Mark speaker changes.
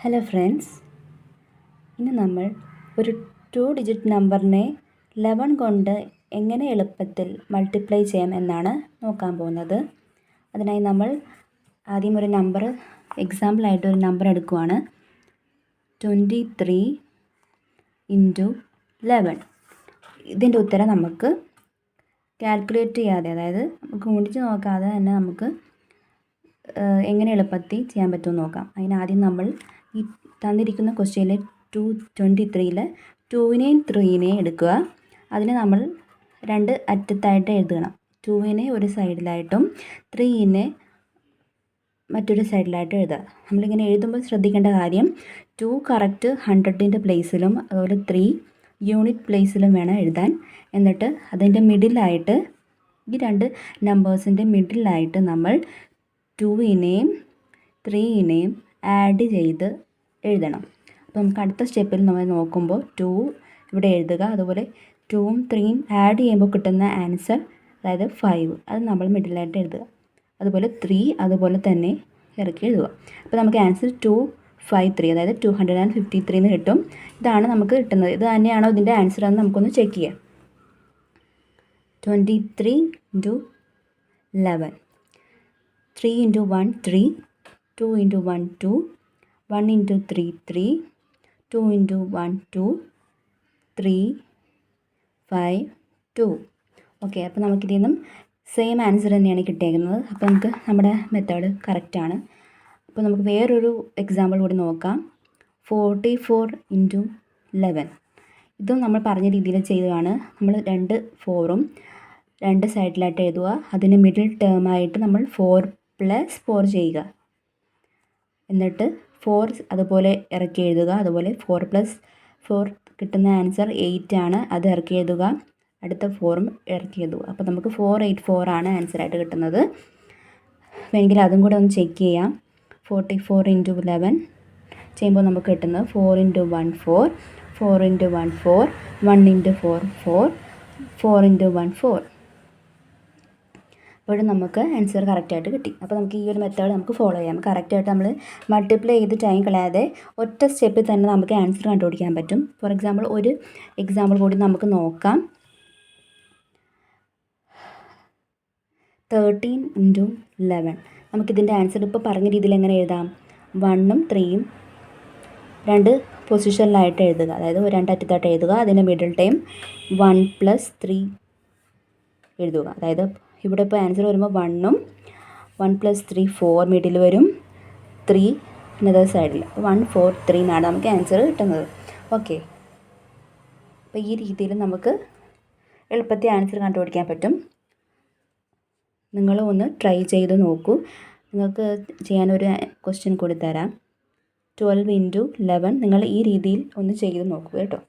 Speaker 1: Hello friends, ഇന്ന് നമ്മൾ ഒരു 2 ഡിജിറ്റ് നമ്പറിനെ 11 കൊണ്ട് എങ്ങനെ എളുപ്പത്തിൽ മൾട്ടിപ്ലൈ ചെയ്യാം എന്നാണ് നോക്കാൻ പോകുന്നത്. അതിനായി നമ്മൾ ആദ്യം ഒരു നമ്പർ എക്സാമ്പിളായിട്ട് ഒരു നമ്പർ എടുക്കുവാണ്. 23 × 11. ഇതിൻ്റെ ഉത്തരം നമുക്ക് കാൽക്കുലേറ്റ് ചെയ്യാതെ, അതായത് നമുക്ക് ഗുണിച്ച് നോക്കാതെ തന്നെ നമുക്ക് എങ്ങനെ എളുപ്പത്തിൽ ചെയ്യാൻ പറ്റുമെന്ന് നോക്കാം. അതിനാദ്യം നമ്മൾ ഈ തന്നിരിക്കുന്ന ക്വസ്റ്റ്യനിൽ 23ൽ 2നെയും 3നെയും എടുക്കുക. അതിനെ നമ്മൾ രണ്ട് അറ്റത്തായിട്ട് എഴുതണം. 2നെ ഒരു സൈഡിലായിട്ടും 3നെ മറ്റൊരു സൈഡിലായിട്ടും എഴുതുക. നമ്മളിങ്ങനെ എഴുതുമ്പോൾ ശ്രദ്ധിക്കേണ്ട കാര്യം 2 കറക്റ്റ് 100ൻ്റെ പ്ലേസിലും അതുപോലെ 3 യൂണിറ്റ് പ്ലേസിലും വേണം എഴുതാൻ. എന്നിട്ട് അതിൻ്റെ മിഡിലായിട്ട് ഈ രണ്ട് നമ്പേഴ്സിൻ്റെ മിഡിലായിട്ട് നമ്മൾ 2നെയും 3നെയും ആഡ് ചെയ്ത് എഴുതണം. അപ്പോൾ നമുക്ക് അടുത്ത സ്റ്റെപ്പിൽ നമ്മൾ നോക്കുമ്പോൾ 2 ഇവിടെ എഴുതുക. അതുപോലെ 2ഉം 3യും ആഡ് ചെയ്യുമ്പോൾ കിട്ടുന്ന ആൻസർ, അതായത് 5, അത് നമ്മൾ മിഡിലായിട്ട് എഴുതുക. അതുപോലെ 3 അതുപോലെ തന്നെ ഇറക്കി എഴുതുക. അപ്പോൾ നമുക്ക് ആൻസർ 253, അതായത് 253 എന്ന് കിട്ടും. ഇതാണ് നമുക്ക് കിട്ടുന്നത്. ഇത് തന്നെയാണോ ഇതിൻ്റെ ആൻസർ എന്ന് നമുക്കൊന്ന് ചെക്ക് ചെയ്യാം. 23 × 11. 3 × 1 3, 2 × 1 2, 1 × 3 3, 2 × 1 2, 3 5 2. ഓക്കെ, അപ്പോൾ നമുക്കിതിൽ നിന്നും സെയിം ആൻസർ തന്നെയാണ് കിട്ടിയിരിക്കുന്നത്. അപ്പോൾ നമുക്ക് നമ്മുടെ മെത്തേഡ് കറക്റ്റാണ്. അപ്പോൾ നമുക്ക് വേറൊരു എക്സാമ്പിൾ കൂടി നോക്കാം. 44 × 11. ഇതും നമ്മൾ പറഞ്ഞ രീതിയിൽ ചെയ്യുകയാണ്. നമ്മൾ 2 4ഉം രണ്ട് സൈഡിലായിട്ട് എഴുതുക. അതിന് മിഡിൽ ടേമായിട്ട് നമ്മൾ 4 + 4 ചെയ്യുക. എന്നിട്ട് 4 അതുപോലെ ഇറക്കി എഴുതുക. അതുപോലെ 4 + 4 കിട്ടുന്ന ആൻസർ 8 ആണ്. അത് ഇറക്കി എഴുതുക. അടുത്ത 4ഉം ഇറക്കി എഴുതുക. അപ്പോൾ നമുക്ക് 484 ആണ് ആൻസറായിട്ട് കിട്ടുന്നത്. വേണമെങ്കിൽ അതും കൂടെ ഒന്ന് ചെക്ക് ചെയ്യാം. 44 × 11 ചെയ്യുമ്പോൾ നമുക്ക് കിട്ടുന്നത് 4 × 1 4, 4 × 1 4, 1 × 4 4, 4 × 1 4. അപ്പോഴും നമുക്ക് ആൻസർ കറക്റ്റായിട്ട് കിട്ടി. അപ്പോൾ നമുക്ക് ഈ ഒരു മെത്തേഡ് നമുക്ക് ഫോളോ ചെയ്യാം. കറക്റ്റായിട്ട് നമ്മൾ മൾട്ടിപ്ലൈ ചെയ്ത് ടൈം കളയാതെ ഒറ്റ സ്റ്റെപ്പിൽ തന്നെ നമുക്ക് ആൻസർ കണ്ടുപിടിക്കാൻ പറ്റും. ഫോർ എക്സാമ്പിൾ ഒരു എക്സാമ്പിൾ കൂടി നമുക്ക് നോക്കാം. 13 × 11. നമുക്കിതിൻ്റെ ആൻസർ ഇപ്പോൾ പറഞ്ഞ രീതിയിൽ എങ്ങനെ എഴുതാം? 1ഉം 3യും രണ്ട് പൊസിഷനിലായിട്ട് എഴുതുക. അതായത് രണ്ട് അറ്റത്തായിട്ട് എഴുതുക. അതിൻ്റെ മിഡിൽ ടൈം 1 + 3 എഴുതുക. അതായത് ഇവിടെ ഇപ്പോൾ ആൻസർ വരുമ്പോൾ 1ഉം 1 + 3 4 മിഡിൽ വരും, 3 അനദർ സൈഡിൽ 1 4 3 എന്നാണ് നമുക്ക് ആൻസർ കിട്ടുന്നത്. ഓക്കെ, അപ്പോൾ ഈ രീതിയിൽ നമുക്ക് എളുപ്പത്തിൽ ആൻസർ കണ്ടുപിടിക്കാൻ പറ്റും. നിങ്ങളും ഒന്ന് ട്രൈ ചെയ്ത് നോക്കൂ. നിങ്ങൾക്ക് ചെയ്യാനൊരു ക്വസ്റ്റ്യൻ കൂടി തരാം. 12 × 11 നിങ്ങൾ ഈ രീതിയിൽ ഒന്ന് ചെയ്ത് നോക്കൂ കേട്ടോ.